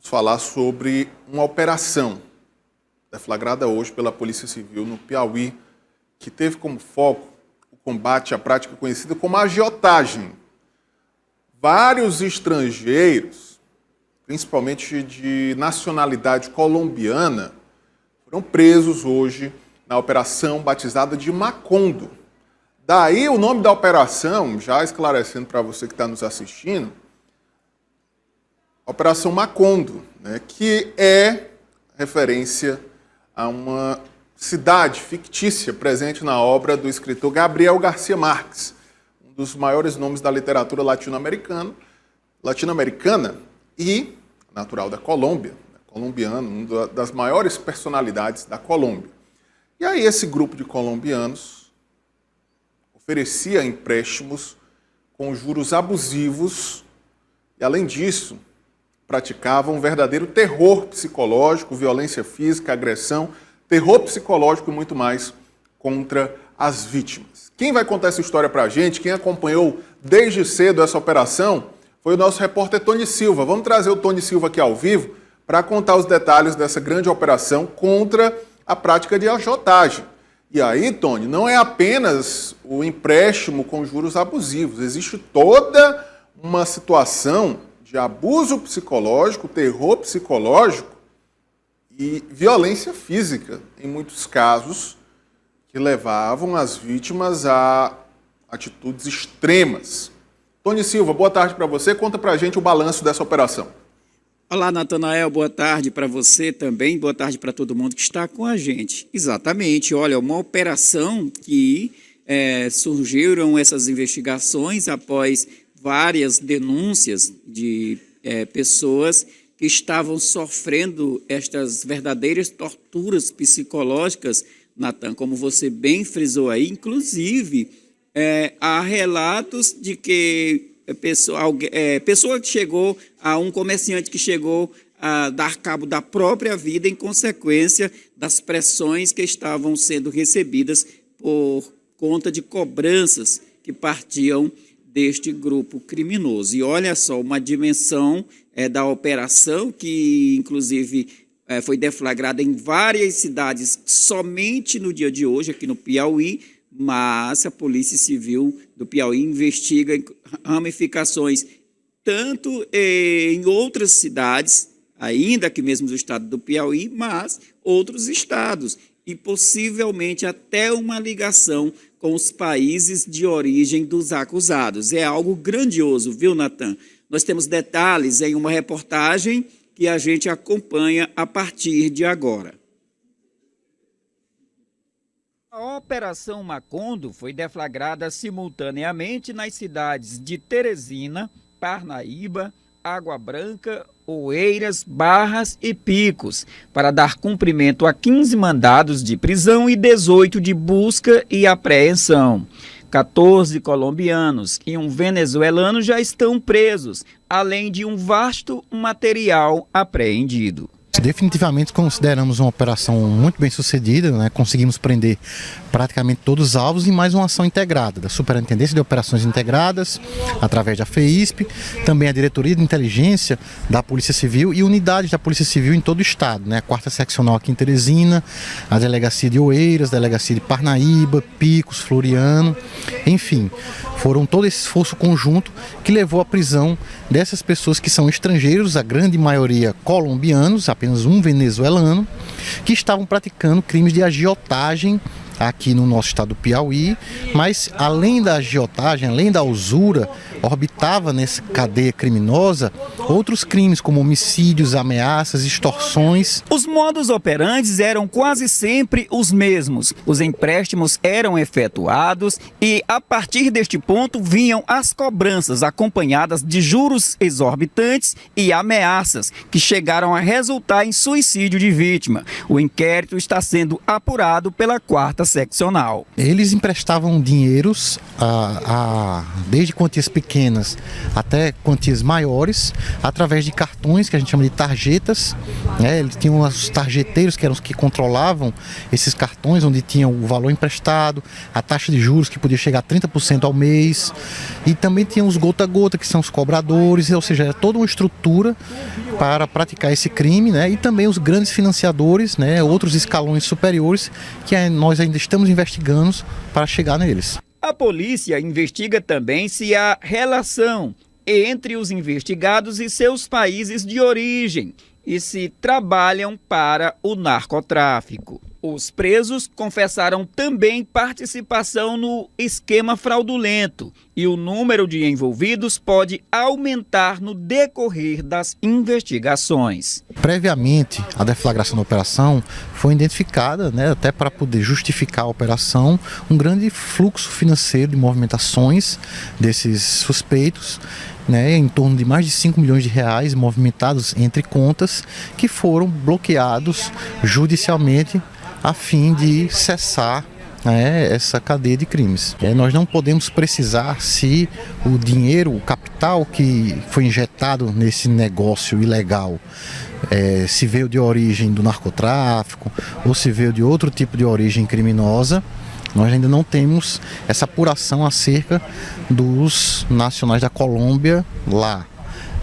falar sobre uma operação deflagrada hoje pela Polícia Civil no Piauí, que teve como foco o combate à prática conhecida como agiotagem. Vários estrangeiros, principalmente de nacionalidade colombiana, foram presos hoje na operação batizada de Macondo. Daí o nome da operação, já esclarecendo para você que está nos assistindo, Operação Macondo, né, que é referência a uma cidade fictícia presente na obra do escritor Gabriel Garcia Marques, um dos maiores nomes da literatura latino-americana e natural da Colômbia, colombiano, uma das maiores personalidades da Colômbia. E aí esse grupo de colombianos oferecia empréstimos com juros abusivos e, além disso, praticavam um verdadeiro terror psicológico, violência física, agressão, terror psicológico e muito mais contra as vítimas. Quem vai contar essa história para a gente, quem acompanhou desde cedo essa operação, foi o nosso repórter Tony Silva. Vamos trazer o Tony Silva aqui ao vivo para contar os detalhes dessa grande operação contra a prática de agiotagem. E aí, Tony, não é apenas o empréstimo com juros abusivos, existe toda uma situação de abuso psicológico, terror psicológico e violência física, em muitos casos, que levavam as vítimas a atitudes extremas. Tony Silva, boa tarde para você. Conta para a gente o balanço dessa operação. Olá, Natanael, boa tarde para você também, boa tarde para todo mundo que está com a gente. Exatamente, olha, uma operação que surgiram essas investigações após várias denúncias de pessoas que estavam sofrendo estas verdadeiras torturas psicológicas, Natan, como você bem frisou aí. Inclusive, há relatos de que pessoa que chegou, a um comerciante que chegou a dar cabo da própria vida em consequência das pressões que estavam sendo recebidas por conta de cobranças que partiam deste grupo criminoso. E olha só, uma dimensão da operação que, inclusive, foi deflagrada em várias cidades somente no dia de hoje, aqui no Piauí, mas a Polícia Civil do Piauí investiga ramificações tanto em outras cidades, ainda aqui mesmo do estado do Piauí, mas outros estados, e possivelmente até uma ligação com os países de origem dos acusados. É algo grandioso, viu, Natan? Nós temos detalhes em uma reportagem que a gente acompanha a partir de agora. A Operação Macondo foi deflagrada simultaneamente nas cidades de Teresina, Parnaíba, Água Branca, Oeiras, Barras e Picos, para dar cumprimento a 15 mandados de prisão e 18 de busca e apreensão. 14 colombianos e um venezuelano já estão presos, além de um vasto material apreendido. Definitivamente consideramos uma operação muito bem sucedida, né? Conseguimos prender praticamente todos os alvos e mais uma ação integrada da Superintendência de Operações Integradas, através da FEISP, também a Diretoria de Inteligência da Polícia Civil e unidades da Polícia Civil em todo o estado, né? A 4ª Seccional aqui em Teresina, a Delegacia de Oeiras, a Delegacia de Parnaíba, Picos, Floriano, enfim, foram todo esse esforço conjunto que levou à prisão dessas pessoas que são estrangeiros, a grande maioria colombianos, apenas um venezuelano, que estavam praticando crimes de agiotagem aqui no nosso estado do Piauí, mas além da agiotagem, além da usura, orbitava nessa cadeia criminosa outros crimes como homicídios, ameaças, extorsões. Os modus operandes eram quase sempre os mesmos. Os empréstimos eram efetuados e, a partir deste ponto, vinham as cobranças acompanhadas de juros exorbitantes e ameaças que chegaram a resultar em suicídio de vítima. O inquérito está sendo apurado pela 4ª seccional. Eles emprestavam dinheiros desde quantias pequenas até quantias maiores, através de cartões que a gente chama de tarjetas, né? Eles tinham os tarjeteiros, que eram os que controlavam esses cartões, onde tinham o valor emprestado, a taxa de juros, que podia chegar a 30% ao mês, e também tinham os gota a gota, que são os cobradores, ou seja, era toda uma estrutura para praticar esse crime, né? E também os grandes financiadores, né? Outros escalões superiores, que nós ainda estamos investigando para chegar neles. A polícia investiga também se há relação entre os investigados e seus países de origem e se trabalham para o narcotráfico. Os presos confessaram também participação no esquema fraudulento e o número de envolvidos pode aumentar no decorrer das investigações. Previamente, a deflagração da operação foi identificada, né, até para poder justificar a operação, um grande fluxo financeiro de movimentações desses suspeitos, né, em torno de mais de 5 milhões de reais movimentados entre contas que foram bloqueados judicialmente a fim de cessar, né, essa cadeia de crimes. Nós não podemos precisar se o dinheiro, o capital que foi injetado nesse negócio ilegal se veio de origem do narcotráfico ou se veio de outro tipo de origem criminosa. Nós ainda não temos essa apuração acerca dos nacionais da Colômbia lá.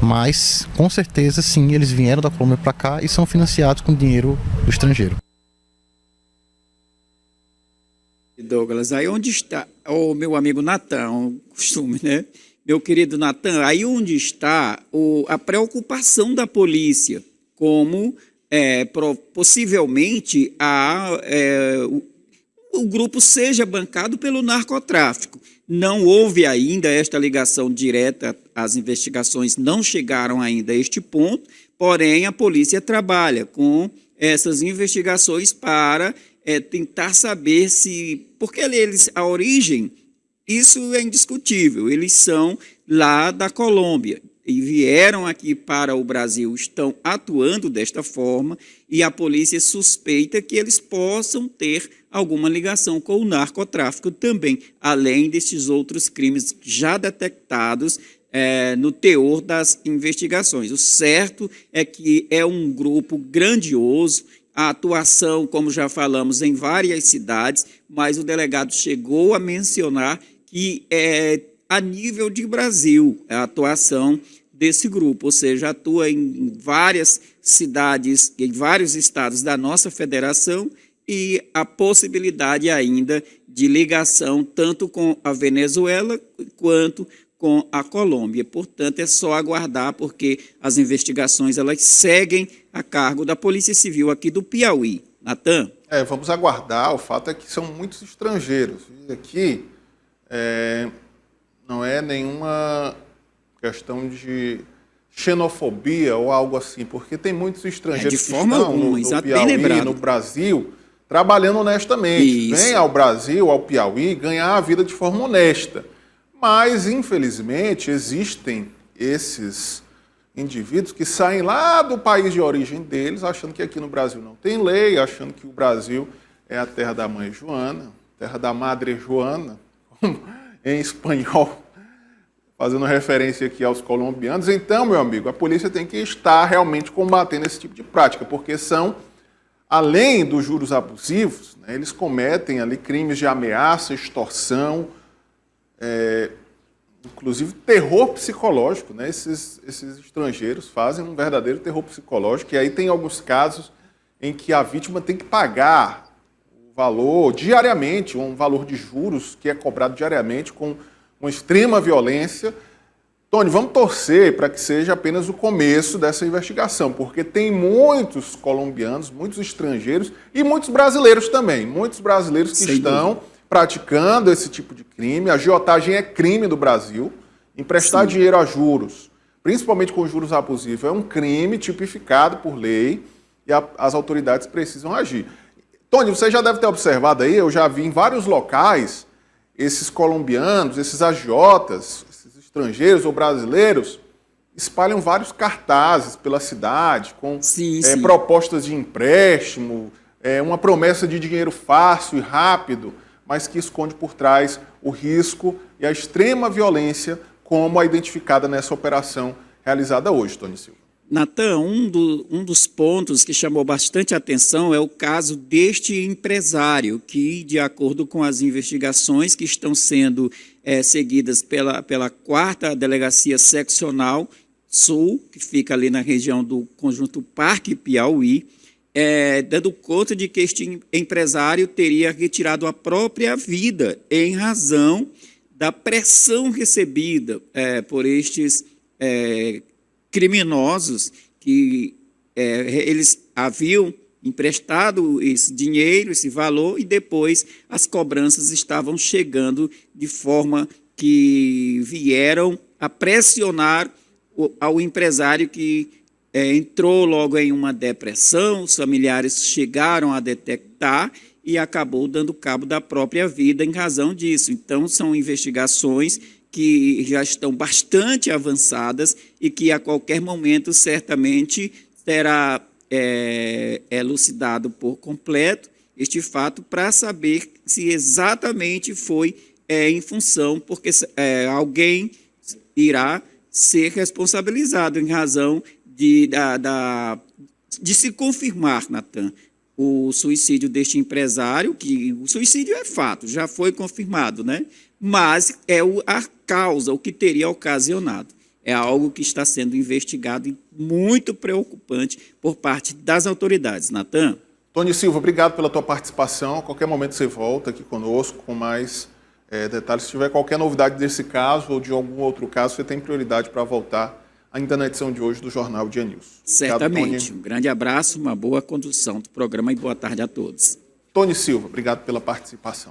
Mas, com certeza, sim, eles vieram da Colômbia para cá e são financiados com dinheiro do estrangeiro. Douglas, aí onde está o meu amigo Natan, o costume, né? Meu querido Natan, aí onde está a preocupação da polícia, como possivelmente o grupo seja bancado pelo narcotráfico. Não houve ainda esta ligação direta, as investigações não chegaram ainda a este ponto, porém a polícia trabalha com essas investigações para tentar saber porque a origem, isso é indiscutível, eles são lá da Colômbia e vieram aqui para o Brasil, estão atuando desta forma e a polícia suspeita que eles possam ter alguma ligação com o narcotráfico também, além desses outros crimes já detectados no teor das investigações. O certo é que é um grupo grandioso, a atuação, como já falamos, em várias cidades, mas o delegado chegou a mencionar que a nível de Brasil a atuação desse grupo, ou seja, atua em várias cidades, em vários estados da nossa federação e a possibilidade ainda de ligação tanto com a Venezuela quanto com a Colômbia. Portanto, é só aguardar, porque as investigações elas seguem a cargo da Polícia Civil aqui do Piauí. Natan? Vamos aguardar. O fato é que são muitos estrangeiros. E aqui não é nenhuma questão de xenofobia ou algo assim, porque tem muitos estrangeiros que estão no Piauí, no Brasil, trabalhando honestamente. Vêm ao Brasil, ao Piauí, ganhar a vida de forma honesta. Mas, infelizmente, existem esses indivíduos que saem lá do país de origem deles, achando que aqui no Brasil não tem lei, achando que o Brasil é a terra da mãe Joana, terra da madre Joana, em espanhol, fazendo referência aqui aos colombianos. Então, meu amigo, a polícia tem que estar realmente combatendo esse tipo de prática, porque são, além dos juros abusivos, né, eles cometem ali crimes de ameaça, extorsão, inclusive terror psicológico, né? Esses estrangeiros fazem um verdadeiro terror psicológico, e aí tem alguns casos em que a vítima tem que pagar o valor diariamente, um valor de juros que é cobrado diariamente com uma extrema violência. Tony, vamos torcer para que seja apenas o começo dessa investigação, porque tem muitos colombianos, muitos estrangeiros e muitos brasileiros também, muitos brasileiros que estão praticando esse tipo de crime. A agiotagem é crime do Brasil. Emprestar dinheiro a juros, principalmente com juros abusivos, é um crime tipificado por lei e as autoridades precisam agir. Tony, você já deve ter observado aí, eu já vi em vários locais, esses colombianos, esses agiotas, esses estrangeiros ou brasileiros, espalham vários cartazes pela cidade com propostas de empréstimo, uma promessa de dinheiro fácil e rápido, mas que esconde por trás o risco e a extrema violência, como a identificada nessa operação realizada hoje, Tony Silva. Natan, um dos pontos que chamou bastante atenção é o caso deste empresário, que, de acordo com as investigações que estão sendo seguidas pela 4ª Delegacia Seccional Sul, que fica ali na região do Conjunto Parque Piauí, dando conta de que este empresário teria retirado a própria vida em razão da pressão recebida por estes criminosos que eles haviam emprestado esse dinheiro, esse valor, e depois as cobranças estavam chegando de forma que vieram a pressionar ao empresário, que entrou logo em uma depressão. Os familiares chegaram a detectar e acabou dando cabo da própria vida em razão disso. Então, são investigações que já estão bastante avançadas e que a qualquer momento certamente será elucidado por completo este fato, para saber se exatamente foi em função, porque alguém irá ser responsabilizado em razão de se confirmar, Natan, o suicídio deste empresário, que o suicídio é fato, já foi confirmado, né? Mas a causa, o que teria ocasionado. É algo que está sendo investigado e muito preocupante por parte das autoridades. Natan? Tony Silva, obrigado pela tua participação. A qualquer momento você volta aqui conosco com mais detalhes. Se tiver qualquer novidade desse caso ou de algum outro caso, você tem prioridade para voltar ainda na edição de hoje do Jornal Dia News. Certamente. Um grande abraço, uma boa condução do programa e boa tarde a todos. Tony Silva, obrigado pela participação.